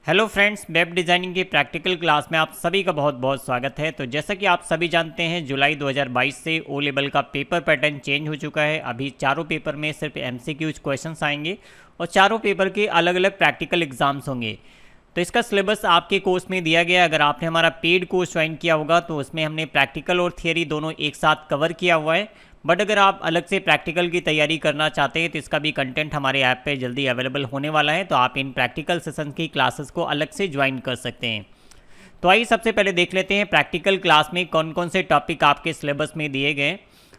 Hello friends, web designing की practical class में आप सभी का बहुत बहुत स्वागत है। तो जैसा कि आप सभी जानते हैं, जुलाई 2022 से ओ लेवल का पेपर पैटर्न चेंज हो चुका है। अभी चारों पेपर में सिर्फ एमसीक्यूज क्वेश्चंस आएंगे और चारों पेपर के अलग अलग प्रैक्टिकल एग्जाम्स होंगे। तो इसका सिलेबस आपके कोर्स में दिया गया है। अगर आपने हमारा पेड कोर्स ज्वाइन किया होगा तो उसमें हमने प्रैक्टिकल और थियरी दोनों एक साथ कवर किया हुआ है। बट अगर आप अलग से प्रैक्टिकल की तैयारी करना चाहते हैं तो इसका भी कंटेंट हमारे ऐप पे जल्दी अवेलेबल होने वाला है। तो आप इन प्रैक्टिकल सेशन की क्लासेस को अलग से ज्वाइन कर सकते हैं। तो आइए सबसे पहले देख लेते हैं प्रैक्टिकल क्लास में कौन कौन से टॉपिक आपके सिलेबस में दिए गए,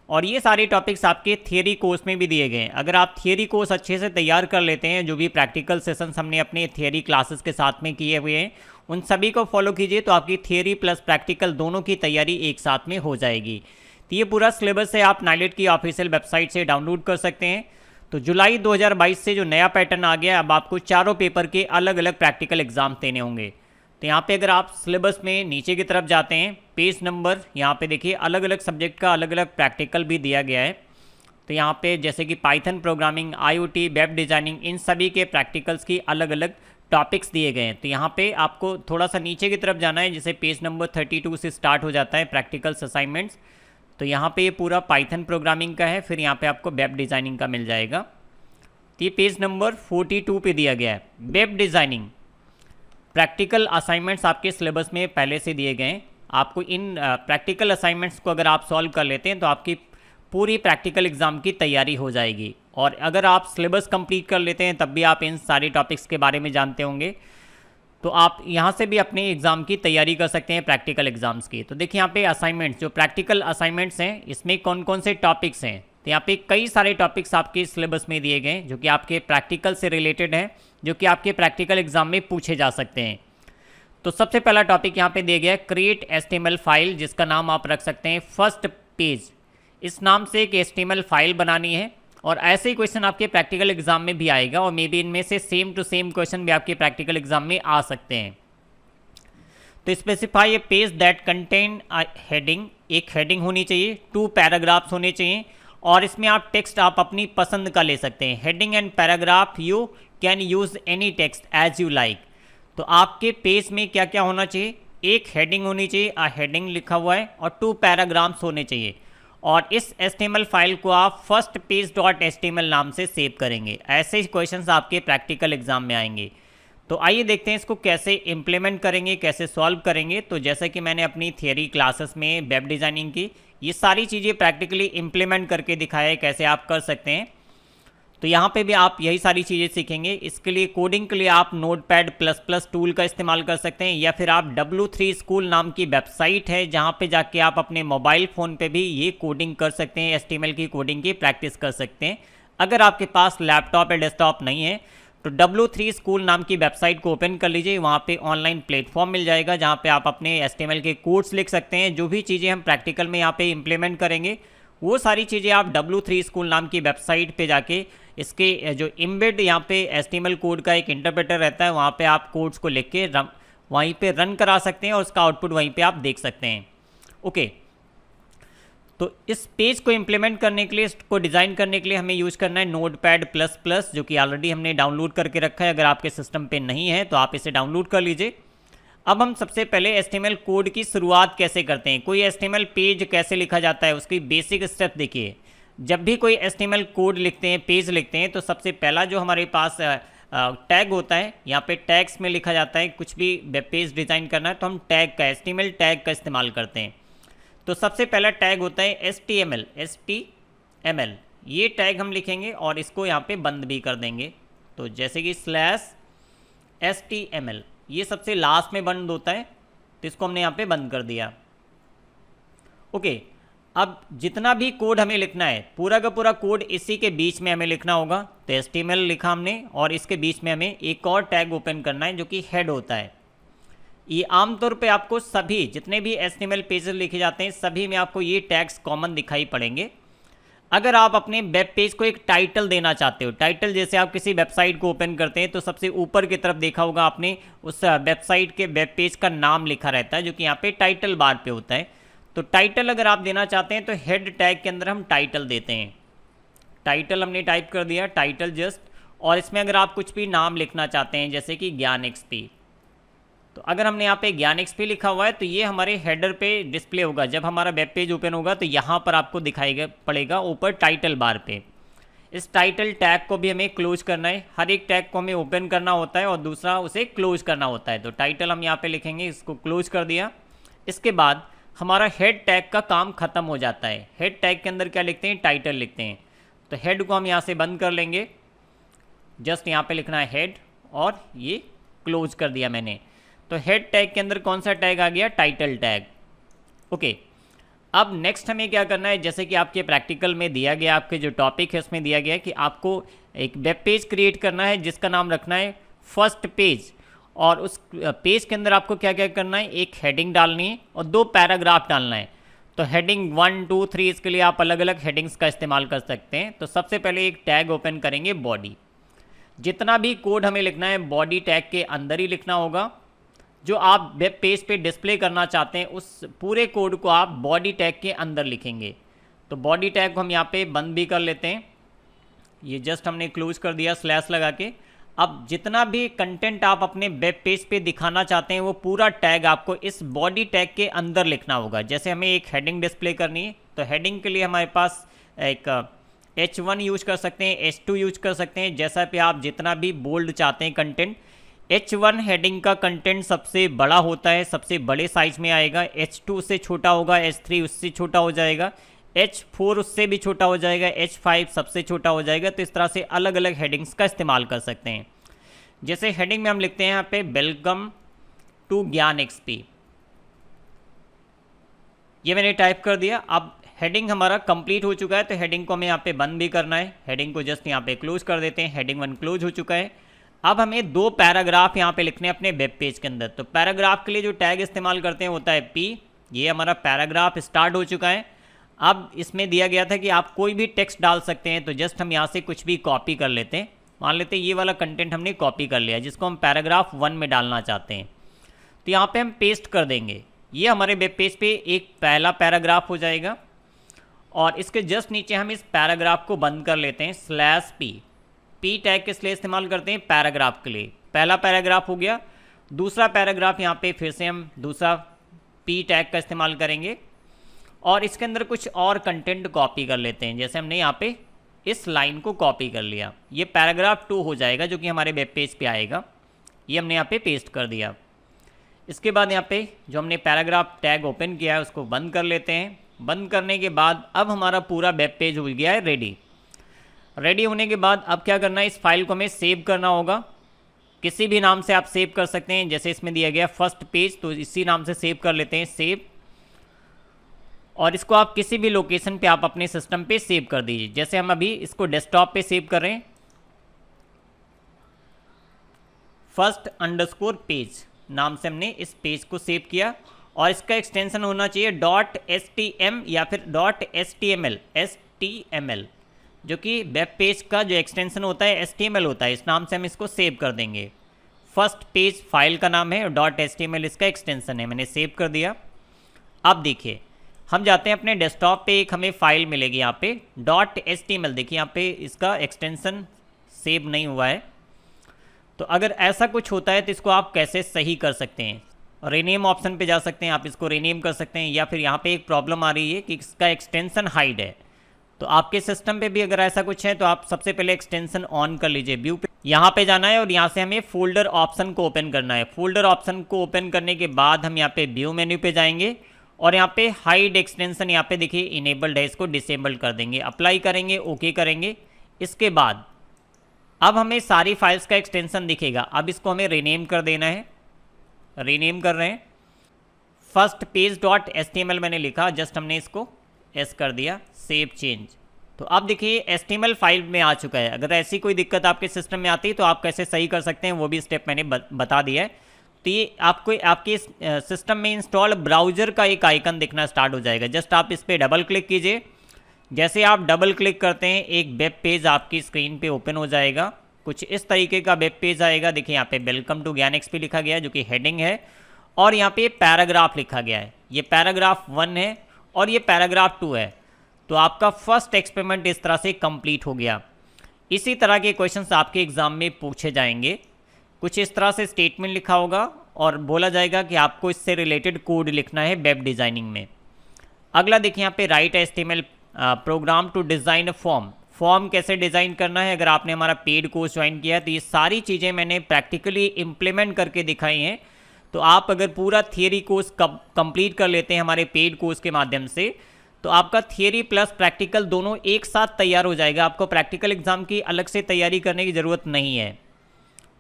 और ये सारे टॉपिक्स आपके थियरी कोर्स में भी दिए गए हैं। अगर आप थियरी कोर्स अच्छे से तैयार कर लेते हैं, जो भी प्रैक्टिकल सेशंस हमने अपने थियरी क्लासेस के साथ में किए हुए हैं उन सभी को फॉलो कीजिए, तो आपकी थियरी प्लस प्रैक्टिकल दोनों की तैयारी एक साथ में हो जाएगी। तो ये पूरा सिलेबस है, आप नाइलेट की ऑफिशियल वेबसाइट से डाउनलोड कर सकते हैं। तो जुलाई 2022 से जो नया पैटर्न आ गया, अब आपको चारों पेपर के अलग अलग प्रैक्टिकल एग्जाम देने होंगे। तो यहाँ पे अगर आप सिलेबस में नीचे की तरफ जाते हैं, पेज नंबर यहाँ पे देखिए अलग अलग सब्जेक्ट का अलग अलग प्रैक्टिकल भी दिया गया है। तो यहाँ पे जैसे कि Python programming, IoT, web designing, इन सभी के प्रैक्टिकल्स की अलग अलग टॉपिक्स दिए गए हैं। तो यहाँ पे आपको थोड़ा सा नीचे की तरफ जाना है, जैसे पेज नंबर 32 से स्टार्ट हो जाता है प्रैक्टिकल्स असाइनमेंट्स। तो यहाँ पे ये पूरा पाइथन प्रोग्रामिंग का है, फिर यहाँ पे आपको वेब डिज़ाइनिंग का मिल जाएगा। तो ये पेज नंबर 42 पे दिया गया है वेब डिज़ाइनिंग। प्रैक्टिकल असाइनमेंट्स आपके सिलेबस में पहले से दिए गए हैं। आपको इन प्रैक्टिकल असाइनमेंट्स को अगर आप सॉल्व कर लेते हैं तो आपकी पूरी प्रैक्टिकल एग्ज़ाम की तैयारी हो जाएगी। और अगर आप सिलेबस कंप्लीट कर लेते हैं तब भी आप इन सारे टॉपिक्स के बारे में जानते होंगे, तो आप यहाँ से भी अपने एग्ज़ाम की तैयारी कर सकते हैं, प्रैक्टिकल एग्जाम्स की। तो देखिए यहाँ पे असाइनमेंट्स, जो प्रैक्टिकल असाइनमेंट्स हैं, इसमें कौन कौन से टॉपिक्स हैं। तो यहाँ पे कई सारे टॉपिक्स आपके सिलेबस में दिए गए हैं जो कि आपके प्रैक्टिकल से रिलेटेड हैं, जो कि आपके प्रैक्टिकल एग्जाम में पूछे जा सकते हैं। तो सबसे पहला टॉपिक यहाँ पे दिया गया है क्रिएट एचटीएमएल फाइल, जिसका नाम आप रख सकते हैं फर्स्ट पेज। इस नाम से एक एचटीएमएल फाइल बनानी है, और ऐसे ही क्वेश्चन आपके प्रैक्टिकल एग्जाम में भी आएगा, और मे बी इनमें से सेम टू सेम क्वेश्चन भी आपके प्रैक्टिकल एग्जाम में आ सकते हैं। तो specify A page that contain heading, एक हेडिंग होनी चाहिए, 2 पैराग्राफ्स होने चाहिए, और इसमें आप टेक्स्ट आप अपनी पसंद का ले सकते हैं। Heading and paragraph you can use any text as you like. तो आपके पेज में क्या क्या होना चाहिए, एक हेडिंग होनी चाहिए, हेडिंग लिखा हुआ है, और 2 पैराग्राफ्स होने चाहिए। और इस HTML फाइल को आप फर्स्ट पेज डॉट HTML नाम से सेव करेंगे। ऐसे ही क्वेश्चंस आपके प्रैक्टिकल एग्जाम में आएंगे। तो आइए देखते हैं इसको कैसे इम्प्लीमेंट करेंगे, कैसे सॉल्व करेंगे। तो जैसा कि मैंने अपनी थियरी क्लासेस में वेब डिज़ाइनिंग की ये सारी चीज़ें प्रैक्टिकली इम्प्लीमेंट करके दिखाया है कैसे आप कर सकते हैं। तो यहाँ पे भी आप यही सारी चीज़ें सीखेंगे। इसके लिए कोडिंग के लिए आप Notepad++ टूल का इस्तेमाल कर सकते हैं, या फिर आप W3 स्कूल नाम की वेबसाइट है जहाँ पे जाके आप अपने मोबाइल फ़ोन पे भी ये कोडिंग कर सकते हैं, HTML की कोडिंग की प्रैक्टिस कर सकते हैं। अगर आपके पास लैपटॉप या डेस्कटॉप नहीं है तो W3 स्कूल नाम की वेबसाइट को ओपन कर लीजिए। वहाँ पे ऑनलाइन प्लेटफॉर्म मिल जाएगा जहाँ पे आप अपने HTML के कोड्स लिख सकते हैं। जो भी चीज़ें हम प्रैक्टिकल में यहाँ पे इम्प्लीमेंट करेंगे वो सारी चीज़ें आप W3 स्कूल नाम की वेबसाइट पे जाके इसके जो इम्बेड यहाँ पे HTML कोड का एक इंटरप्रेटर रहता है, वहाँ पे आप कोड्स को लिख के वहीं पे रन करा सकते हैं, और उसका आउटपुट वहीं पे आप देख सकते हैं। ओके, तो इस पेज को इम्प्लीमेंट करने के लिए, इसको डिज़ाइन करने के लिए हमें यूज़ करना है Notepad++, जो कि ऑलरेडी हमने डाउनलोड करके रखा है। अगर आपके सिस्टम पे नहीं है तो आप इसे डाउनलोड कर लीजिए। अब हम सबसे पहले HTML कोड की शुरुआत कैसे करते हैं, कोई HTML पेज कैसे लिखा जाता है, उसकी बेसिक स्टेप देखिए। जब भी कोई HTML कोड लिखते हैं, पेज लिखते हैं, तो सबसे पहला जो हमारे पास टैग होता है, यहाँ पे टैग्स में लिखा जाता है। कुछ भी वेब पेज डिज़ाइन करना है तो हम टैग का, HTML टैग का इस्तेमाल करते हैं। तो सबसे पहला टैग होता है HTML। ये टैग हम लिखेंगे और इसको यहाँ पे बंद भी कर देंगे। तो जैसे कि /HTML, ये सबसे लास्ट में बंद होता है, तो इसको हमने यहाँ पे बंद कर दिया। ओके, अब जितना भी कोड हमें लिखना है, पूरा का पूरा कोड इसी के बीच में हमें लिखना होगा। तो HTML लिखा हमने, और इसके बीच में हमें एक और टैग ओपन करना है जो कि हेड होता है। ये आमतौर पे आपको सभी जितने भी HTML पेजेस लिखे जाते हैं सभी में आपको ये टैग्स कॉमन दिखाई पड़ेंगे। अगर आप अपने वेब पेज को एक टाइटल देना चाहते हो, टाइटल जैसे आप किसी वेबसाइट को ओपन करते हैं तो सबसे ऊपर की तरफ देखा होगा आपने, उस वेबसाइट के वेब पेज का नाम लिखा रहता है जो कि यहाँ पे टाइटल बार पे होता है। तो टाइटल अगर आप देना चाहते हैं तो हेड टैग के अंदर हम टाइटल देते हैं। टाइटल हमने टाइप कर दिया, टाइटल जस्ट, और इसमें अगर आप कुछ भी नाम लिखना चाहते हैं जैसे कि ज्ञान XP, तो अगर हमने यहाँ पे ज्ञान एक्सपी लिखा हुआ है तो ये हमारे हेडर पे डिस्प्ले होगा। जब हमारा वेब पेज ओपन होगा तो यहाँ पर आपको दिखाई पड़ेगा ऊपर टाइटल बार पे। इस टाइटल टैग को भी हमें क्लोज करना है। हर एक टैग को हमें ओपन करना होता है और दूसरा उसे क्लोज करना होता है। तो टाइटल हम यहाँ पे लिखेंगे, इसको क्लोज कर दिया। इसके बाद हमारा हेड टैग का काम खत्म हो जाता है। हेड टैग के अंदर क्या लिखते हैं, टाइटल लिखते हैं। तो हेड को हम यहाँ से बंद कर लेंगे, जस्ट यहाँ पे लिखना है हेड और ये क्लोज कर दिया मैंने। तो हेड टैग के अंदर कौन सा टैग आ गया, टाइटल टैग। ओके, अब नेक्स्ट हमें क्या करना है, जैसे कि आपके प्रैक्टिकल में दिया गया, आपके जो टॉपिक है उसमें दिया गया है कि आपको एक वेब पेज क्रिएट करना है जिसका नाम रखना है फर्स्ट पेज। और उस पेज के अंदर आपको क्या क्या करना है, एक हेडिंग डालनी है और 2 पैराग्राफ डालना है। तो हेडिंग 1, 2, 3 इसके लिए आप अलग अलग हेडिंग्स का इस्तेमाल कर सकते हैं। तो सबसे पहले एक टैग ओपन करेंगे बॉडी। जितना भी कोड हमें लिखना है बॉडी टैग के अंदर ही लिखना होगा। जो आप वेब पेज पे डिस्प्ले करना चाहते हैं उस पूरे कोड को आप बॉडी टैग के अंदर लिखेंगे। तो बॉडी टैग को हम यहाँ पे बंद भी कर लेते हैं, ये जस्ट हमने क्लोज कर दिया स्लैश लगा के। अब जितना भी कंटेंट आप अपने वेब पेज पे दिखाना चाहते हैं वो पूरा टैग आपको इस बॉडी टैग के अंदर लिखना होगा। जैसे हमें एक हेडिंग डिस्प्ले करनी है तो हेडिंग के लिए हमारे पास एक H1 यूज कर सकते हैं, H2 यूज कर सकते हैं, जैसा भी आप जितना भी बोल्ड चाहते हैं कंटेंट। H1 हेडिंग का कंटेंट सबसे बड़ा होता है, सबसे बड़े साइज में आएगा। H2 उससे छोटा होगा, H3 उससे छोटा हो जाएगा, H4 उससे भी छोटा हो जाएगा, H5 सबसे छोटा हो जाएगा। तो इस तरह से अलग अलग हेडिंग्स का इस्तेमाल कर सकते हैं। जैसे हेडिंग में हम लिखते हैं यहाँ पे वेलकम टू ज्ञान एक्सपी, ये मैंने टाइप कर दिया। अब हेडिंग हमारा कंप्लीट हो चुका है तो हेडिंग को हमें यहाँ पे बंद भी करना है। हेडिंग को जस्ट यहाँ पे क्लोज कर देते हैं। हेडिंग 1 क्लोज हो चुका है। अब हमें 2 पैराग्राफ यहाँ पे लिखने हैं अपने वेब पेज के अंदर। तो पैराग्राफ के लिए जो टैग इस्तेमाल करते हैं होता है P। ये हमारा पैराग्राफ स्टार्ट हो चुका है। अब इसमें दिया गया था कि आप कोई भी टेक्स्ट डाल सकते हैं, तो जस्ट हम यहाँ से कुछ भी कॉपी कर लेते हैं। मान लेते हैं ये वाला कंटेंट हमने कॉपी कर लिया जिसको हम पैराग्राफ 1 में डालना चाहते हैं। तो यहाँ पे हम पेस्ट कर देंगे। ये हमारे वेब पेज पे एक पहला पैराग्राफ हो जाएगा और इसके जस्ट नीचे हम इस पैराग्राफ को बंद कर लेते हैं /P। P टैग किस लिए इस्तेमाल करते हैं, पैराग्राफ के लिए। पहला पैराग्राफ हो गया। दूसरा पैराग्राफ यहाँ पे फिर से हम दूसरा P टैग का इस्तेमाल करेंगे और इसके अंदर कुछ और कंटेंट कॉपी कर लेते हैं। जैसे हमने यहाँ पे इस लाइन को कॉपी कर लिया, ये पैराग्राफ 2 हो जाएगा जो कि हमारे वेब पेज पे आएगा। ये हमने यहाँ पे पेस्ट कर दिया। इसके बाद यहाँ पे जो हमने पैराग्राफ टैग ओपन किया है उसको बंद कर लेते हैं। बंद करने के बाद अब हमारा पूरा वेब पेज हो गया है रेडी। रेडी होने के बाद अब क्या करना है, इस फाइल को हमें सेव करना होगा। किसी भी नाम से आप सेव कर सकते हैं। जैसे इसमें दिया गया फर्स्ट पेज, तो इसी नाम से सेव कर लेते हैं, सेव। और इसको आप किसी भी लोकेशन पे आप अपने सिस्टम पे सेव कर दीजिए। जैसे हम अभी इसको डेस्कटॉप पे सेव कर रहे हैं, first_page नाम से हमने इस पेज को सेव किया। और इसका एक्सटेंशन होना चाहिए .stm या फिर .html, जो कि वेब पेज का जो एक्सटेंशन होता है HTML होता है। इस नाम से हम इसको सेव कर देंगे। फर्स्ट पेज फाइल का नाम है, .html इसका एक्सटेंशन है। मैंने सेव कर दिया। अब देखिए हम जाते हैं अपने डेस्कटॉप पे, एक हमें फाइल मिलेगी यहाँ पे .html। देखिए यहाँ पे इसका एक्सटेंशन सेव नहीं हुआ है। तो अगर ऐसा कुछ होता है तो इसको आप कैसे सही कर सकते हैं, रीनेम ऑप्शन पे जा सकते हैं, आप इसको रीनेम कर सकते हैं। या फिर यहाँ पे एक प्रॉब्लम आ रही है कि इसका एक्सटेंशन हाइड है। तो आपके सिस्टम पे भी अगर ऐसा कुछ है तो आप सबसे पहले एक्सटेंशन ऑन कर लीजिए। व्यू पे यहाँ पे जाना है और यहाँ से हमें फोल्डर ऑप्शन को ओपन करना है। फोल्डर ऑप्शन को ओपन करने के बाद हम यहाँ पे व्यू मेन्यू पे जाएंगे और यहाँ पे हाइड एक्सटेंशन यहाँ पे देखिए इनेबल्ड है, इसको डिसेबल कर देंगे। अप्लाई करेंगे, ओके करेंगे। इसके बाद अब हमें सारी फाइल्स का एक्सटेंशन दिखेगा। अब इसको हमें रीनेम कर देना है। रीनेम कर रहे हैं। फर्स्ट पेज .html मैंने लिखा, जस्ट हमने इसको एस कर दिया, सेव चेंज। तो अब देखिए HTML फाइल में आ चुका है। अगर ऐसी कोई दिक्कत आपके सिस्टम में आती है तो आप कैसे सही कर सकते हैं वो भी स्टेप मैंने बता दिया है। तो ये आपको आपके सिस्टम में इंस्टॉल ब्राउज़र का एक आइकन दिखना स्टार्ट हो जाएगा। जस्ट आप इस पर डबल क्लिक कीजिए। जैसे आप डबल क्लिक करते हैं एक वेब पेज आपकी स्क्रीन पे ओपन हो जाएगा। कुछ इस तरीके का वेब पेज आएगा। देखिए यहाँ पे वेलकम टू ज्ञान एक्सपी लिखा गया है जो कि हेडिंग है, और यहाँ पे पैराग्राफ लिखा गया है। ये पैराग्राफ 1 है और ये पैराग्राफ 2 है। तो आपका फर्स्ट एक्सपेरिमेंट इस तरह से कंप्लीट हो गया। इसी तरह के क्वेश्चंस आपके एग्जाम में पूछे जाएंगे। कुछ इस तरह से स्टेटमेंट लिखा होगा और बोला जाएगा कि आपको इससे रिलेटेड कोड लिखना है वेब डिज़ाइनिंग में। अगला देखिए यहाँ पे write HTML program to design a form कैसे डिज़ाइन करना है। अगर आपने हमारा पेड कोर्स ज्वाइन किया है तो ये सारी चीज़ें मैंने प्रैक्टिकली इम्प्लीमेंट करके दिखाई हैं। तो आप अगर पूरा थियरी कोर्स कंप्लीट कर लेते हैं हमारे पेड कोर्स के माध्यम से, तो आपका थियरी प्लस प्रैक्टिकल दोनों एक साथ तैयार हो जाएगा। आपको प्रैक्टिकल एग्जाम की अलग से तैयारी करने की ज़रूरत नहीं है।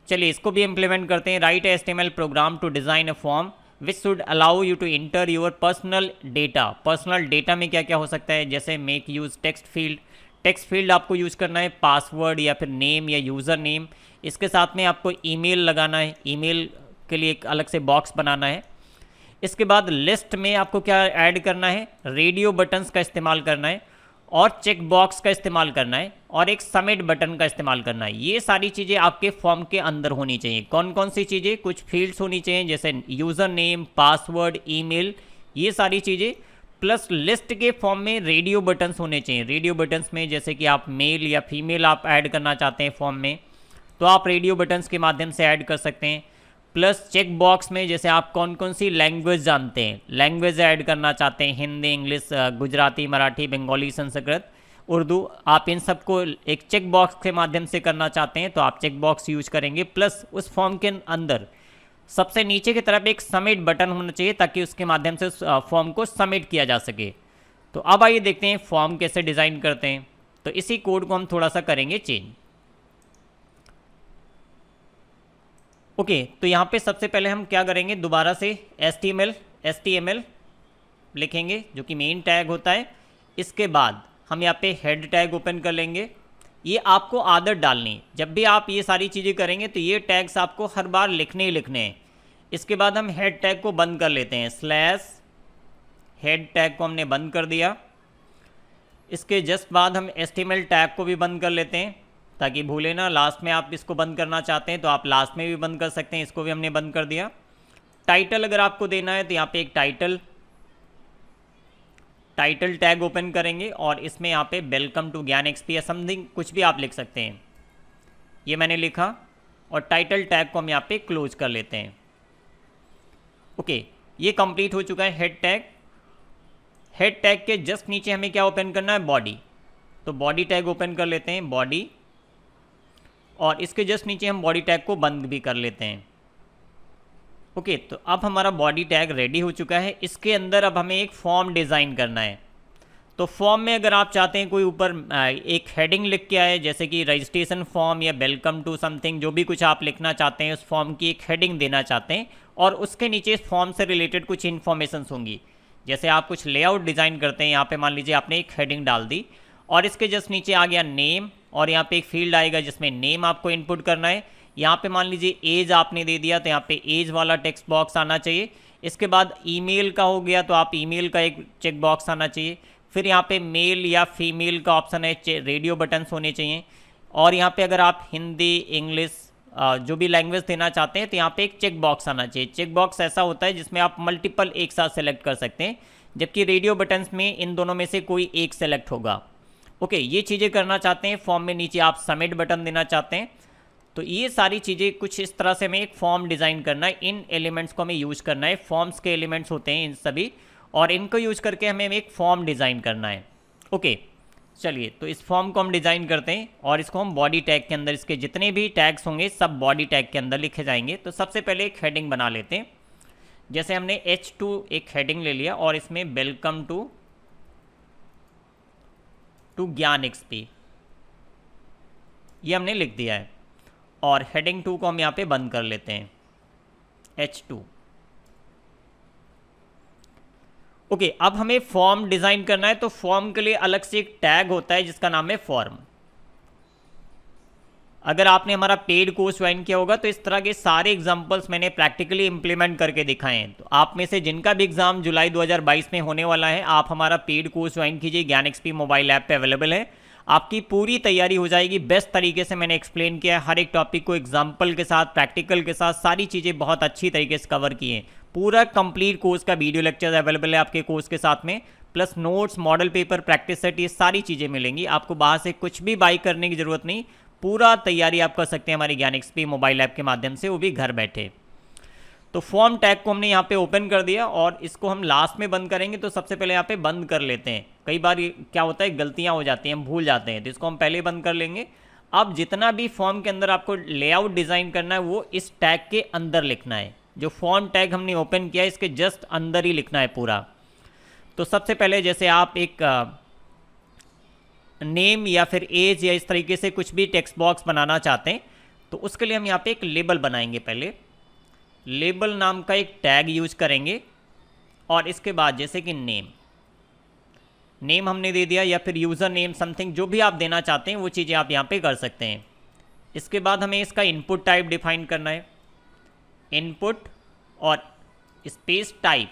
चलिए इसको भी इम्प्लीमेंट करते हैं। Write HTML program to design a form which should allow you to enter your personal data. Personal data में क्या क्या हो सकता है, जैसे मेक यूज़ टेक्स्ट फील्ड आपको यूज़ करना है, पासवर्ड या फिर नेम या यूज़र नेम। इसके साथ में आपको ईमेल लगाना है, ईमेल के लिए एक अलग से बॉक्स बनाना है। इसके बाद लिस्ट में आपको क्या ऐड करना है, रेडियो बटन्स का इस्तेमाल करना है और चेक बॉक्स का इस्तेमाल करना है और एक सबमिट बटन का इस्तेमाल करना है। ये सारी चीज़ें आपके फॉर्म के अंदर होनी चाहिए। कौन कौन सी चीज़ें, कुछ फील्ड्स होनी चाहिए जैसे यूज़र नेम, पासवर्ड, ईमेल, ये सारी चीज़ें, प्लस लिस्ट के फॉर्म में रेडियो बटन्स होने चाहिए। रेडियो बटन्स में जैसे कि आप मेल या फीमेल आप ऐड करना चाहते हैं फॉर्म में, तो आप रेडियो बटन्स के माध्यम से ऐड कर सकते हैं। प्लस चेक बॉक्स में जैसे आप कौन कौन सी लैंग्वेज जानते हैं, लैंग्वेज ऐड करना चाहते हैं, हिंदी, इंग्लिश, गुजराती, मराठी, बंगाली, संस्कृत, उर्दू, आप इन सबको एक चेक बॉक्स के माध्यम से करना चाहते हैं तो आप चेक बॉक्स यूज करेंगे। प्लस उस फॉर्म के अंदर सबसे नीचे की तरफ एक सबमिट बटन होना चाहिए ताकि उसके माध्यम से उस फॉर्म को सबमिट किया जा सके। तो अब आइए देखते हैं फॉर्म कैसे डिज़ाइन करते हैं। तो इसी कोड को हम थोड़ा सा करेंगे चेंज। ओके, तो यहाँ पे सबसे पहले हम क्या करेंगे, दोबारा से HTML लिखेंगे जो कि मेन टैग होता है। इसके बाद हम यहाँ पे हेड टैग ओपन कर लेंगे। ये आपको आदत डालनी, जब भी आप ये सारी चीज़ें करेंगे तो ये टैग्स आपको हर बार लिखने ही लिखने हैं। इसके बाद हम हेड टैग को बंद कर लेते हैं, स्लैश हेड टैग को हमने बंद कर दिया। इसके जस्ट बाद हम HTML टैग को भी बंद कर लेते हैं ताकि भूले ना, लास्ट में आप इसको बंद करना चाहते हैं तो आप लास्ट में भी बंद कर सकते हैं। इसको भी हमने बंद कर दिया। टाइटल अगर आपको देना है तो यहाँ पे एक टाइटल टैग ओपन करेंगे और इसमें यहाँ पे वेलकम टू ज्ञान एक्सपी या समथिंग कुछ भी आप लिख सकते हैं। ये मैंने लिखा और टाइटल टैग को हम यहाँ पे क्लोज कर लेते हैं। ओके, ये कंप्लीट हो चुका है हेड टैग के जस्ट नीचे हमें क्या ओपन करना है, बॉडी। तो बॉडी टैग ओपन कर लेते हैं, बॉडी, और इसके जस्ट नीचे हम बॉडी टैग को बंद भी कर लेते हैं। ओके, तो अब हमारा बॉडी टैग रेडी हो चुका है। इसके अंदर अब हमें एक फॉर्म डिज़ाइन करना है। तो फॉर्म में अगर आप चाहते हैं कोई ऊपर एक हेडिंग लिख के आए, जैसे कि रजिस्ट्रेशन फॉर्म या वेलकम टू समथिंग, जो भी कुछ आप लिखना चाहते हैं उस फॉर्म की एक हेडिंग देना चाहते हैं और उसके नीचे इस फॉर्म से रिलेटेड कुछ इन्फॉर्मेशंस होंगी। जैसे आप कुछ लेआउट डिज़ाइन करते हैं, यहाँ पे मान लीजिए आपने एक हेडिंग डाल दी और इसके जस्ट नीचे आ गया नेम और यहाँ पे एक फील्ड आएगा जिसमें नेम आपको इनपुट करना है। यहाँ पे मान लीजिए एज आपने दे दिया तो यहाँ पे एज वाला टेक्स्ट बॉक्स आना चाहिए। इसके बाद ईमेल का हो गया तो आप ईमेल का एक चेक बॉक्स आना चाहिए। फिर यहाँ पे मेल या फीमेल का ऑप्शन है, रेडियो बटन्स होने चाहिए। और यहाँ पे अगर आप हिंदी, इंग्लिश, जो भी लैंग्वेज देना चाहते हैं तो यहाँ पे एक चेक बॉक्स आना चाहिए। चेक बॉक्स ऐसा होता है जिसमें आप मल्टीपल एक साथ सेलेक्ट कर सकते हैं, जबकि रेडियो बटन्स में इन दोनों में से कोई एक सेलेक्ट होगा। ओके, ये चीज़ें करना चाहते हैं। फॉर्म में नीचे आप सबमिट बटन देना चाहते हैं। तो ये सारी चीज़ें कुछ इस तरह से हमें एक फॉर्म डिज़ाइन करना है। इन एलिमेंट्स को हमें यूज़ करना है। फॉर्म्स के एलिमेंट्स होते हैं इन सभी, और इनको यूज़ करके हमें एक फॉर्म डिज़ाइन करना है। ओके, चलिए तो इस फॉर्म को हम डिज़ाइन करते हैं और इसको हम बॉडी टैग के अंदर, इसके जितने भी टैग्स होंगे सब बॉडी टैग के अंदर लिखे जाएंगे। तो सबसे पहले एक हेडिंग बना लेते हैं। जैसे हमने H2 एक हेडिंग ले लिया और इसमें वेलकम टू ज्ञान एक्सपी ये हमने लिख दिया है और हेडिंग 2 को हम यहाँ पे बंद कर लेते हैं, H2। ओके, अब हमें फॉर्म डिज़ाइन करना है। तो फॉर्म के लिए अलग से एक टैग होता है जिसका नाम है फॉर्म। अगर आपने हमारा पेड कोर्स ज्वाइन किया होगा तो इस तरह के सारे एग्जांपल्स मैंने प्रैक्टिकली इंप्लीमेंट करके दिखाए हैं। तो आप में से जिनका भी एग्जाम जुलाई 2022 में होने वाला है, आप हमारा पेड कोर्स ज्वाइन कीजिए। ज्ञान एक्सपी मोबाइल ऐप पे अवेलेबल है। आपकी पूरी तैयारी हो जाएगी। बेस्ट तरीके से मैंने एक्सप्लेन किया है, हर एक टॉपिक को एग्जाम्पल के साथ, प्रैक्टिकल के साथ, सारी चीज़ें बहुत अच्छी तरीके से कवर की हैं। पूरा कंप्लीट कोर्स का वीडियो लेक्चर अवेलेबल है आपके कोर्स के साथ में, plus notes, model paper, practice set, ये सारी चीज़ें मिलेंगी। आपको बाहर से कुछ भी बाई करने की ज़रूरत नहीं। पूरा तैयारी आप कर सकते हैं हमारी ज्ञान एक्सपी मोबाइल ऐप के माध्यम से, वो भी घर बैठे। तो फॉर्म टैग को हमने यहाँ पे ओपन कर दिया और इसको हम लास्ट में बंद करेंगे। तो सबसे पहले यहाँ पे बंद कर लेते हैं। कई बार ये क्या होता है, गलतियाँ हो जाती हैं, हम भूल जाते हैं, तो इसको हम पहले बंद कर लेंगे। अब जितना भी फॉर्म के अंदर आपको लेआउट डिज़ाइन करना है वो इस टैग के अंदर लिखना है। जो फॉर्म टैग हमने ओपन किया है इसके जस्ट अंदर ही लिखना है पूरा। तो सबसे पहले जैसे आप एक नेम या फिर एज या इस तरीके से कुछ भी टेक्स्ट बॉक्स बनाना चाहते हैं तो उसके लिए हम यहाँ पे एक लेबल बनाएंगे। पहले लेबल नाम का एक टैग यूज करेंगे और इसके बाद जैसे कि नेम हमने दे दिया या फिर यूज़र नेम समथिंग जो भी आप देना चाहते हैं वो चीज़ें आप यहाँ पे कर सकते हैं। इसके बाद हमें इसका इनपुट टाइप डिफाइन करना है, इनपुट और स्पेस टाइप,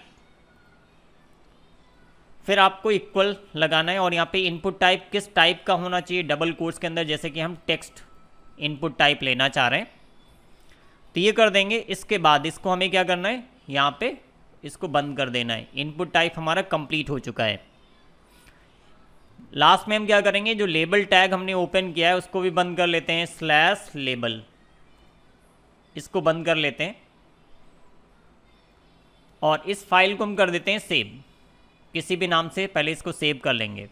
फिर आपको इक्वल लगाना है और यहाँ पे इनपुट टाइप किस टाइप का होना चाहिए, डबल कोट्स के अंदर, जैसे कि हम टेक्स्ट इनपुट टाइप लेना चाह रहे हैं तो ये कर देंगे। इसके बाद इसको हमें क्या करना है, यहाँ पे इसको बंद कर देना है। इनपुट टाइप हमारा कंप्लीट हो चुका है। लास्ट में हम क्या करेंगे, जो लेबल टैग हमने ओपन किया है उसको भी बंद कर लेते हैं, /लेबल, इसको बंद कर लेते हैं और इस फाइल को हम कर देते हैं सेव। किसी भी नाम से पहले इसको सेव कर लेंगे।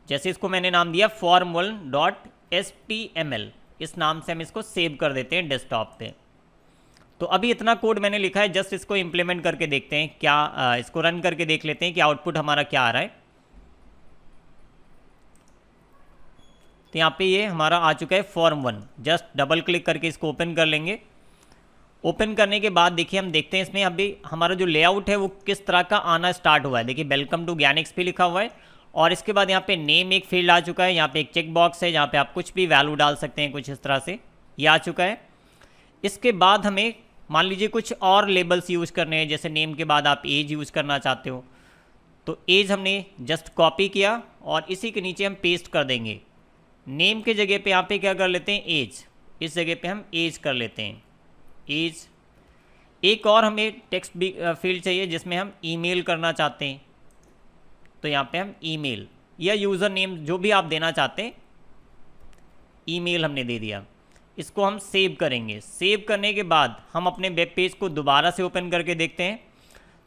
जैसे इसको मैंने नाम दिया form1.html, इस नाम से हम इसको सेव कर देते हैं डेस्कटॉप पे। तो अभी इतना कोड मैंने लिखा है, जस्ट इसको इम्प्लीमेंट करके देखते हैं क्या, इसको रन करके देख लेते हैं कि आउटपुट हमारा क्या आ रहा है। तो यहाँ पे ये हमारा आ चुका है form1। जस्ट डबल क्लिक करके इसको ओपन कर लेंगे। ओपन करने के बाद देखिए हम देखते हैं इसमें अभी हमारा जो लेआउट है वो किस तरह का आना स्टार्ट हुआ है। देखिए वेलकम टू ज्ञान XP लिखा हुआ है और इसके बाद यहाँ पे नेम एक फील्ड आ चुका है। यहाँ पे एक चेक बॉक्स है जहाँ पे आप कुछ भी वैल्यू डाल सकते हैं, कुछ इस तरह से ये आ चुका है। इसके बाद हमें मान लीजिए कुछ और लेबल्स यूज़ करने हैं, जैसे नेम के बाद आप एज यूज़ करना चाहते हो तो एज हमने जस्ट कॉपी किया और इसी के नीचे हम पेस्ट कर देंगे। नेम के जगह पे यहाँ पे क्या कर लेते हैं, एज, इस जगह पे हम एज कर लेते हैं, एज। एक और हमें टेक्स्ट भी फील्ड चाहिए जिसमें हम ईमेल करना चाहते हैं तो यहाँ पे हम ईमेल या यूज़र नेम जो भी आप देना चाहते हैं, ईमेल हमने दे दिया। इसको हम सेव करेंगे। सेव करने के बाद हम अपने वेब पेज को दोबारा से ओपन करके देखते हैं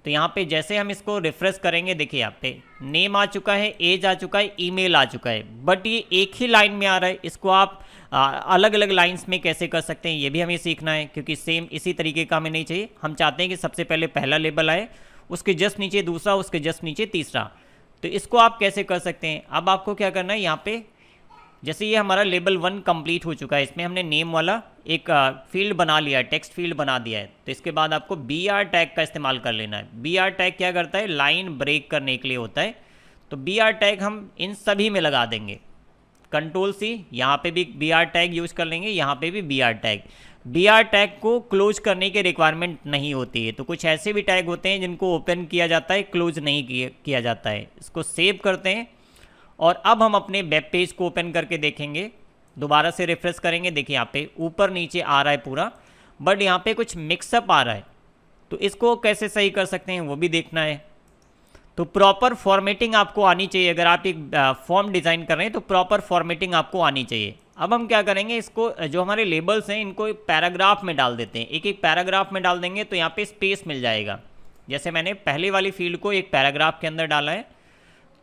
तो यहाँ पे जैसे हम इसको रिफ्रेश करेंगे, देखिए यहाँ पे नेम आ चुका है, एज आ चुका है, ईमेल आ चुका है, बट ये एक ही लाइन में आ रहा है। इसको आप अलग अलग लाइंस में कैसे कर सकते हैं ये भी हमें सीखना है, क्योंकि सेम इसी तरीके का हमें नहीं चाहिए। हम चाहते हैं कि सबसे पहले पहला लेबल आए, उसके जस्ट नीचे दूसरा, उसके जस्ट नीचे तीसरा। तो इसको आप कैसे कर सकते हैं, अब आपको क्या करना है, यहाँ पे जैसे ये हमारा लेबल 1 कंप्लीट हो चुका है, इसमें हमने नेम वाला एक फील्ड बना लिया है, टेक्स्ट फील्ड बना दिया है। तो इसके बाद आपको BR टैग का इस्तेमाल कर लेना है। BR टैग क्या करता है, लाइन ब्रेक करने के लिए होता है। तो BR टैग हम इन सभी में लगा देंगे। Ctrl+C, यहाँ पे भी BR टैग यूज़ कर लेंगे, यहाँ पे भी BR टैग। BR टैग को क्लोज करने की रिक्वायरमेंट नहीं होती है। तो कुछ ऐसे भी टैग होते हैं जिनको ओपन किया जाता है, क्लोज नहीं किया जाता है। इसको सेव करते हैं और अब हम अपने वेब पेज को ओपन करके देखेंगे। दोबारा से रिफ्रेश करेंगे, देखिए यहाँ पे ऊपर नीचे आ रहा है पूरा, बट यहाँ पे कुछ मिक्सअप आ रहा है। तो इसको कैसे सही कर सकते हैं वो भी देखना है। तो प्रॉपर फॉर्मेटिंग आपको आनी चाहिए। अगर आप एक फॉर्म डिज़ाइन कर रहे हैं तो प्रॉपर फॉर्मेटिंग आपको आनी चाहिए। अब हम क्या करेंगे, इसको जो हमारे लेबल्स हैं इनको पैराग्राफ में डाल देते हैं। एक एक पैराग्राफ में डाल देंगे तो यहाँ पे स्पेस मिल जाएगा। जैसे मैंने पहले वाली फील्ड को एक पैराग्राफ के अंदर डाला है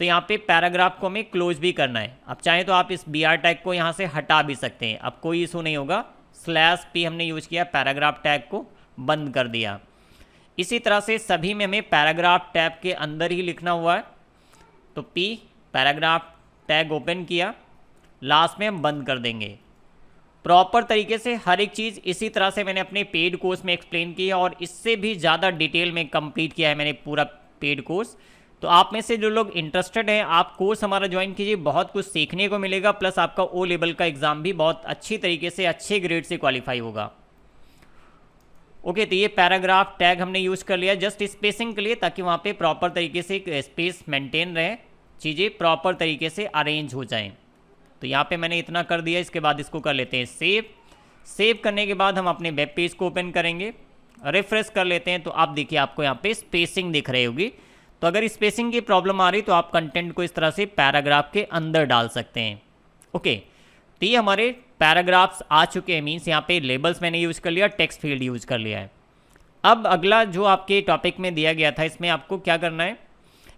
तो यहाँ पे पैराग्राफ को हमें क्लोज भी करना है। अब चाहे तो आप इस BR टैग को यहाँ से हटा भी सकते हैं, अब कोई इशू नहीं होगा। /P हमने यूज़ किया, पैराग्राफ टैग को बंद कर दिया। इसी तरह से सभी में हमें पैराग्राफ टैग के अंदर ही लिखना हुआ है। तो P पैराग्राफ टैग ओपन किया, लास्ट में हम बंद कर देंगे। प्रॉपर तरीके से हर एक चीज़ इसी तरह से मैंने अपने पेड कोर्स में एक्सप्लेन की है और इससे भी ज़्यादा डिटेल में कंप्लीट किया है मैंने पूरा पेड कोर्स। तो आप में से जो लोग इंटरेस्टेड हैं आप कोर्स हमारा ज्वाइन कीजिए, बहुत कुछ सीखने को मिलेगा, प्लस आपका O लेवल का एग्ज़ाम भी बहुत अच्छी तरीके से अच्छे ग्रेड से क्वालिफाई होगा। ओके, तो ये पैराग्राफ टैग हमने यूज़ कर लिया जस्ट स्पेसिंग के लिए, ताकि वहाँ पे प्रॉपर तरीके से स्पेस मेंटेन रहे, चीज़ें प्रॉपर तरीके से अरेंज हो जाएं। तो यहाँ पे मैंने इतना कर दिया। इसके बाद इसको कर लेते हैं सेव। सेव करने के बाद हम अपने वेब पेज को ओपन करेंगे, रिफ्रेश कर लेते हैं। तो आप देखिए आपको यहाँ पे स्पेसिंग दिख रही होगी। तो अगर स्पेसिंग की प्रॉब्लम आ रही तो आप कंटेंट को इस तरह से पैराग्राफ के अंदर डाल सकते हैं। ओके, तो ये हमारे पैराग्राफ्स आ चुके हैं, मीन्स यहाँ पे लेबल्स मैंने यूज़ कर लिया, टेक्स्ट फील्ड यूज़ कर लिया है। अब अगला जो आपके टॉपिक में दिया गया था, इसमें आपको क्या करना है,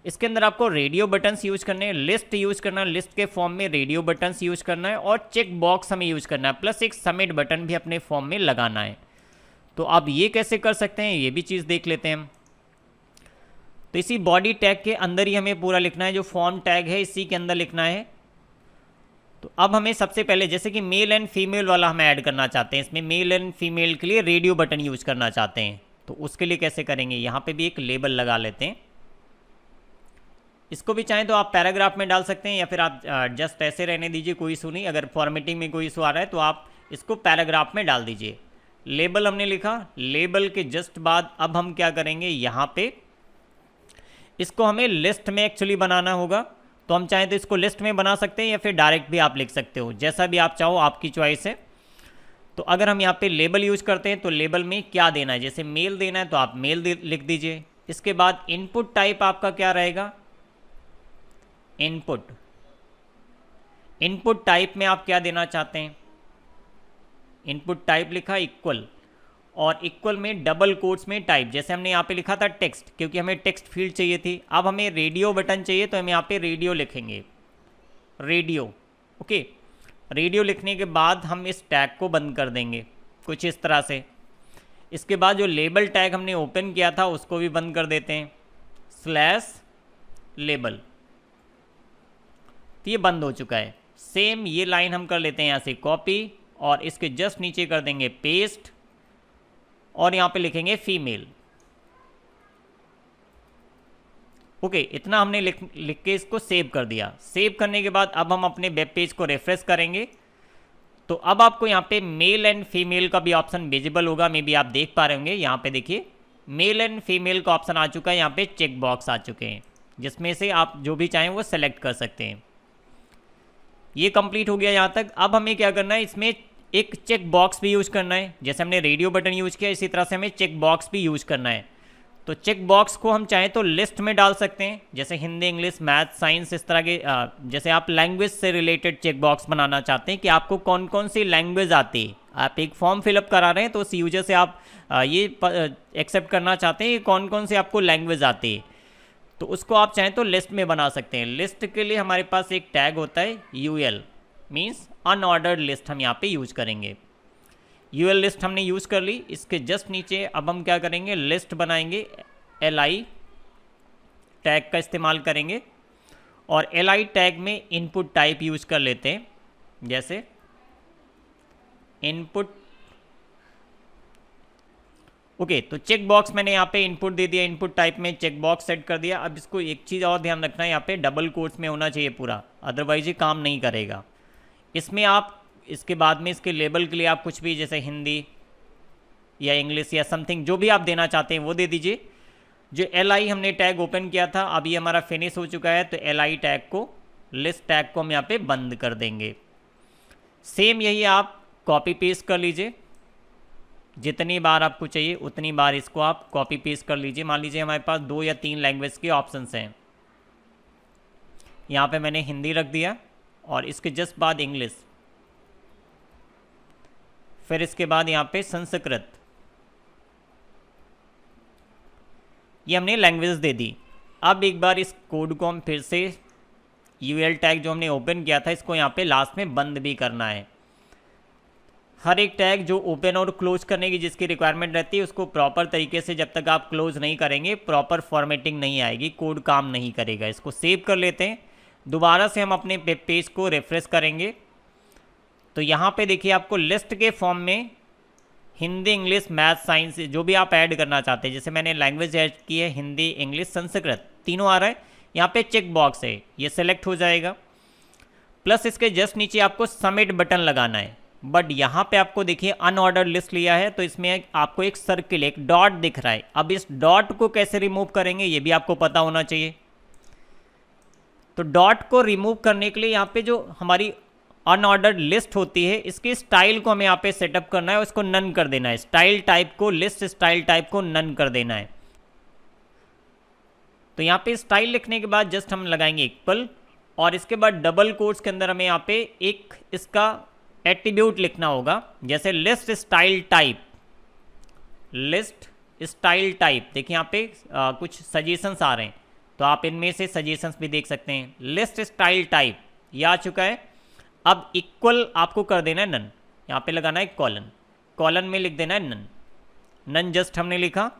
इसके अंदर आपको रेडियो बटन्स यूज़ करने हैं, लिस्ट यूज़ करना है, लिस्ट के फॉर्म में रेडियो बटन्स यूज़ करना है, और चेक बॉक्स हमें यूज़ करना है, प्लस एक सबमिट बटन भी अपने फॉर्म में लगाना है। तो आप ये कैसे कर सकते हैं, ये भी चीज़ देख लेते हैं हम। तो इसी बॉडी टैग के अंदर ही हमें पूरा लिखना है, जो फॉर्म टैग है इसी के अंदर लिखना है। तो अब हमें सबसे पहले, जैसे कि मेल एंड फीमेल वाला हम ऐड करना चाहते हैं, इसमें मेल एंड फीमेल के लिए रेडियो बटन यूज़ करना चाहते हैं, तो उसके लिए कैसे करेंगे, यहाँ पे भी एक लेबल लगा लेते हैं। इसको भी चाहें तो आप पैराग्राफ में डाल सकते हैं, या फिर आप जस्ट ऐसे रहने दीजिए, कोई इशू नहीं। अगर फॉर्मेटिंग में कोई इशू आ रहा है तो आप इसको पैराग्राफ में डाल दीजिए। लेबल हमने लिखा, लेबल के जस्ट बाद अब हम क्या करेंगे, यहाँ पे इसको हमें लिस्ट में एक्चुअली बनाना होगा। तो हम चाहें तो इसको लिस्ट में बना सकते हैं, या फिर डायरेक्ट भी आप लिख सकते हो, जैसा भी आप चाहो, आपकी चॉइस है। तो अगर हम यहाँ पे लेबल यूज करते हैं तो लेबल में क्या देना है, जैसे मेल देना है तो आप मेल लिख दीजिए। इसके बाद इनपुट टाइप आपका क्या रहेगा, इनपुट। इनपुट टाइप में आप क्या देना चाहते हैं, इनपुट टाइप लिखा इक्वल, और इक्वल में डबल कोट्स में टाइप, जैसे हमने यहाँ पे लिखा था टेक्स्ट, क्योंकि हमें टेक्स्ट फील्ड चाहिए थी। अब हमें रेडियो बटन चाहिए तो हम यहाँ पे रेडियो लिखेंगे, रेडियो। ओके, रेडियो लिखने के बाद हम इस टैग को बंद कर देंगे कुछ इस तरह से। इसके बाद जो लेबल टैग हमने ओपन किया था उसको भी बंद कर देते हैं, स्लैश लेबल। तो ये बंद हो चुका है। सेम ये लाइन हम कर लेते हैं यहाँ से कॉपी, और इसके जस्ट नीचे कर देंगे पेस्ट, और यहाँ पे लिखेंगे फीमेल। ओके, इतना हमने लिख के इसको सेव कर दिया। सेव करने के बाद अब हम अपने वेब पेज को रिफ्रेश करेंगे, तो अब आपको यहाँ पे मेल एंड फीमेल का भी ऑप्शन विजिबल होगा, मे बी आप देख पा रहे होंगे। यहाँ पे देखिए मेल एंड फीमेल का ऑप्शन आ चुका है, यहाँ पे चेक बॉक्स आ चुके हैं, जिसमें से आप जो भी चाहें वो सेलेक्ट कर सकते हैं। ये कंप्लीट हो गया यहाँ तक। अब हमें क्या करना है, इसमें एक चेक बॉक्स भी यूज़ करना है। जैसे हमने रेडियो बटन यूज़ किया, इसी तरह से हमें चेक बॉक्स भी यूज़ करना है। तो चेक बॉक्स को हम चाहें तो लिस्ट में डाल सकते हैं, जैसे हिंदी, इंग्लिश, मैथ, साइंस, इस तरह के। जैसे आप लैंग्वेज से रिलेटेड चेक बॉक्स बनाना चाहते हैं कि आपको कौन कौन सी लैंग्वेज आती है, आप एक फॉर्म फिलअप करा रहे हैं तो उस यूजर से आप ये एक्सेप्ट करना चाहते हैं कि कौन कौन सी आपको लैंग्वेज आती है, तो उसको आप चाहें तो लिस्ट में बना सकते हैं। लिस्ट के लिए हमारे पास एक टैग होता है यूएल, मीन्स अनऑर्डर्ड लिस्ट, हम यहाँ पे यूज करेंगे। यूएल लिस्ट हमने यूज़ कर ली। इसके जस्ट नीचे अब हम क्या करेंगे, लिस्ट बनाएंगे, एलआई टैग का इस्तेमाल करेंगे, और एलआई टैग में इनपुट टाइप यूज़ कर लेते हैं, जैसे इनपुट। ओके, तो चेक बॉक्स मैंने यहाँ पे इनपुट दे दिया, इनपुट टाइप में चेक बॉक्स सेट कर दिया। अब इसको एक चीज़ और ध्यान रखना है, यहाँ पे डबल कोट्स में होना चाहिए पूरा, अदरवाइज ये काम नहीं करेगा। इसमें आप इसके बाद में इसके लेबल के लिए आप कुछ भी, जैसे हिंदी या इंग्लिश या समथिंग, जो भी आप देना चाहते हैं वो दे दीजिए। जो एलआई हमने टैग ओपन किया था, अभी हमारा फिनिश हो चुका है, तो एलआई टैग को, लिस्ट टैग को हम यहाँ पे बंद कर देंगे। सेम यही आप कॉपी पेस्ट कर लीजिए, जितनी बार आपको चाहिए उतनी बार इसको आप कॉपी पेस्ट कर लीजिए। मान लीजिए हमारे पास 2 या 3 लैंग्वेज के ऑप्शंस हैं, यहाँ पे मैंने हिंदी रख दिया, और इसके जस्ट बाद इंग्लिश, फिर इसके बाद यहाँ पे संस्कृत, ये हमने लैंग्वेज दे दी। अब एक बार इस कोड को हम फिर से यूएल टैग जो हमने ओपन किया था, इसको यहाँ पे लास्ट में बंद भी करना है। हर एक टैग जो ओपन और क्लोज करने की जिसकी रिक्वायरमेंट रहती है, उसको प्रॉपर तरीके से जब तक आप क्लोज नहीं करेंगे, प्रॉपर फॉर्मेटिंग नहीं आएगी, कोड काम नहीं करेगा। इसको सेव कर लेते हैं। दोबारा से हम अपने वेब पेज को रिफ्रेश करेंगे, तो यहाँ पे देखिए आपको लिस्ट के फॉर्म में हिंदी, इंग्लिश, मैथ, साइंस, जो भी आप ऐड करना चाहते हैं, जैसे मैंने लैंग्वेज ऐड की है हिंदी, इंग्लिश, संस्कृत, तीनों आ रहा है। यहाँ पे चेक बॉक्स है, ये सेलेक्ट हो जाएगा। प्लस इसके जस्ट नीचे आपको सबमिट बटन लगाना है, बट यहाँ पे आपको देखिए अनऑर्डर्ड लिस्ट लिया है, तो इसमें आपको एक सर्किल, एक डॉट दिख रहा है। अब इस डॉट को कैसे रिमूव करेंगे ये भी आपको पता होना चाहिए। तो डॉट को रिमूव करने के लिए यहाँ पे जो हमारी अनऑर्डर्ड लिस्ट होती है, इसकी स्टाइल को हमें यहाँ पे सेटअप करना है, उसको नन कर देना है। स्टाइल टाइप को, लिस्ट स्टाइल टाइप को नन कर देना है। तो यहाँ पे स्टाइल लिखने के बाद जस्ट हम लगाएंगे इक्वल, और इसके बाद डबल कोट्स के अंदर हमें यहाँ पे एक इसका एट्रीब्यूट लिखना होगा, जैसे list style type, list style type. देखिए यहाँ पे कुछ सजेशंस आ रहे हैं, तो आप इनमें से सजेशंस भी देख सकते हैं। लिस्ट स्टाइल टाइप ये आ चुका है। अब इक्वल आपको कर देना है नन, यहाँ पे लगाना है कॉलन, कॉलन में लिख देना है नन, नन जस्ट हमने लिखा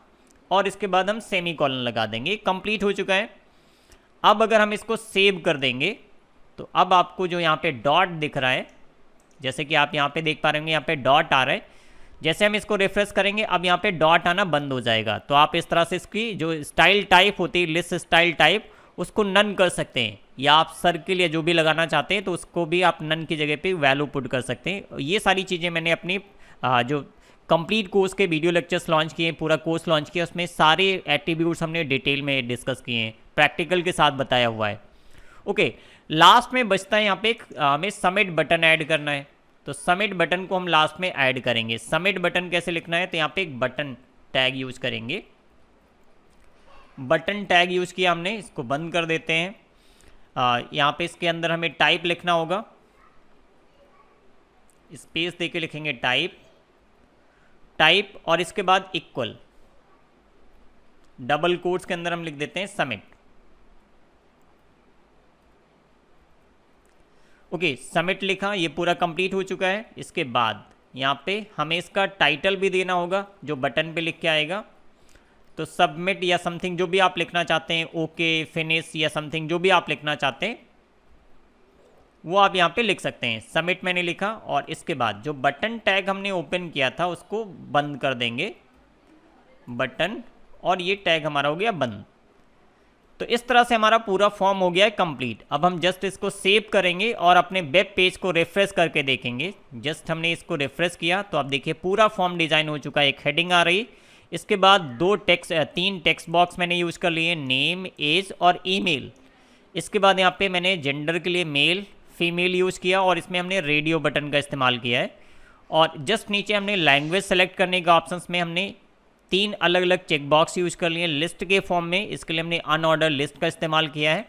और इसके बाद हम सेमी कॉलन लगा देंगे। कंप्लीट हो चुका है। अब अगर हम इसको सेव कर देंगे तो अब आपको जो यहाँ पे डॉट दिख रहा है, जैसे कि आप यहाँ पे देख पा रहे होंगे, यहाँ पे डॉट आ रहा है। जैसे हम इसको रिफ्रेश करेंगे अब यहाँ पे डॉट आना बंद हो जाएगा। तो आप इस तरह से इसकी जो स्टाइल टाइप होती है, लिस्ट स्टाइल टाइप, उसको नन कर सकते हैं, या आप सर्किल या जो भी लगाना चाहते हैं तो उसको भी आप नन की जगह पे वैल्यू पुट कर सकते हैं। ये सारी चीज़ें मैंने अपनी जो कंप्लीट कोर्स के वीडियो लेक्चर्स लॉन्च किए, पूरा कोर्स लॉन्च किया, उसमें सारे एट्रीब्यूट्स हमने डिटेल में डिस्कस किए हैं, प्रैक्टिकल के साथ बताया हुआ है। ओके, लास्ट में बचता है यहाँ पे हमें सबमिट बटन ऐड करना है। तो सबमिट बटन को हम लास्ट में ऐड करेंगे। सबमिट बटन कैसे लिखना है, तो यहाँ पे एक बटन टैग यूज करेंगे। बटन टैग यूज किया हमने, इसको बंद कर देते हैं। यहाँ पे इसके अंदर हमें टाइप लिखना होगा, स्पेस देके लिखेंगे टाइप, टाइप और इसके बाद इक्वल, डबल कोट्स के अंदर हम लिख देते हैं सबमिट। ओके, सबमिट लिखा, ये पूरा कंप्लीट हो चुका है। इसके बाद यहाँ पे हमें इसका टाइटल भी देना होगा जो बटन पे लिख के आएगा। तो सबमिट या समथिंग जो भी आप लिखना चाहते हैं, ओके, फिनिश या समथिंग जो भी आप लिखना चाहते हैं वो आप यहाँ पे लिख सकते हैं। सबमिट मैंने लिखा और इसके बाद जो बटन टैग हमने ओपन किया था उसको बंद कर देंगे, बटन, और ये टैग हमारा हो गया बंद। तो इस तरह से हमारा पूरा फॉर्म हो गया है कंप्लीट। अब हम जस्ट इसको सेव करेंगे और अपने वेब पेज को रिफ्रेश करके देखेंगे। जस्ट हमने इसको रिफ्रेश किया तो आप देखिए पूरा फॉर्म डिज़ाइन हो चुका है। एक हेडिंग आ रही, इसके बाद 3 टेक्स्ट बॉक्स मैंने यूज़ कर लिए, नेम, एज और ईमेल। इसके बाद यहाँ पे मैंने जेंडर के लिए मेल फीमेल यूज़ किया और इसमें हमने रेडियो बटन का इस्तेमाल किया है। और जस्ट नीचे हमने लैंग्वेज सेलेक्ट करने का ऑप्शंस में हमने 3 अलग अलग चेक बॉक्स यूज कर लिए लिस्ट के फॉर्म में। इसके लिए हमने अनऑर्डर लिस्ट का इस्तेमाल किया है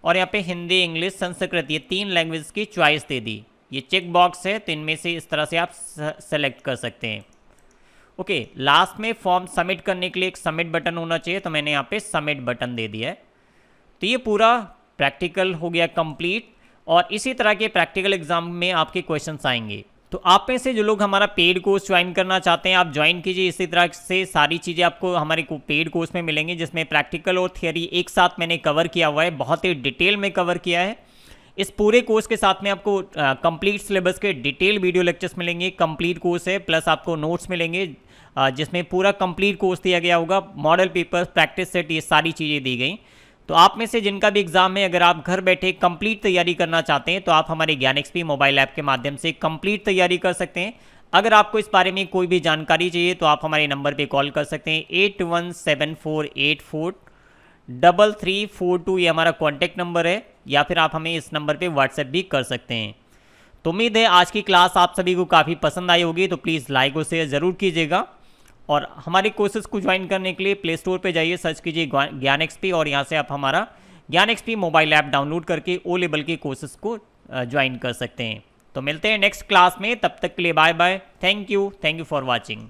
और यहाँ पे हिंदी, इंग्लिश, संस्कृत, ये 3 लैंग्वेज की चॉइस दे दी। ये चेक बॉक्स है तो इनमें से इस तरह से आप सेलेक्ट कर सकते हैं। ओके, लास्ट में फॉर्म सबमिट करने के लिए एक सबमिट बटन होना चाहिए, तो मैंने यहाँ पे सबमिट बटन दे दिया है। तो ये पूरा प्रैक्टिकल हो गया कंप्लीट और इसी तरह के प्रैक्टिकल एग्जाम में आपके क्वेश्चंस आएंगे। तो आप में से जो लोग हमारा पेड कोर्स ज्वाइन करना चाहते हैं आप ज्वाइन कीजिए। इसी तरह से सारी चीज़ें आपको हमारे पेड कोर्स में मिलेंगी, जिसमें प्रैक्टिकल और थियरी एक साथ मैंने कवर किया हुआ है, बहुत ही डिटेल में कवर किया है। इस पूरे कोर्स के साथ में आपको कंप्लीट सिलेबस के डिटेल वीडियो लेक्चर्स मिलेंगे। कंप्लीट कोर्स है, प्लस आपको नोट्स मिलेंगे जिसमें पूरा कंप्लीट कोर्स दिया गया होगा, मॉडल पेपर्स, प्रैक्टिस सेट, ये सारी चीज़ें दी गई। तो आप में से जिनका भी एग्जाम है, अगर आप घर बैठे कंप्लीट तैयारी करना चाहते हैं तो आप हमारे ज्ञान एक्सपी मोबाइल ऐप के माध्यम से कंप्लीट तैयारी कर सकते हैं। अगर आपको इस बारे में कोई भी जानकारी चाहिए तो आप हमारे नंबर पे कॉल कर सकते हैं। 8174843342 ये हमारा कॉन्टैक्ट नंबर है, या फिर आप हमें इस नंबर पे व्हाट्सएप भी कर सकते हैं। तो उम्मीद है आज की क्लास आप सभी को काफ़ी पसंद आई होगी, तो प्लीज़ लाइक और शेयर ज़रूर कीजिएगा। और हमारे कोर्सेज को ज्वाइन करने के लिए प्ले स्टोर पे जाइए, सर्च कीजिए ज्ञान एक्सपी और यहाँ से आप हमारा ज्ञान एक्सपी मोबाइल ऐप डाउनलोड करके ओ लेवल के कोर्सेज को ज्वाइन कर सकते हैं। तो मिलते हैं नेक्स्ट क्लास में, तब तक के लिए bye bye. Thank you for watching.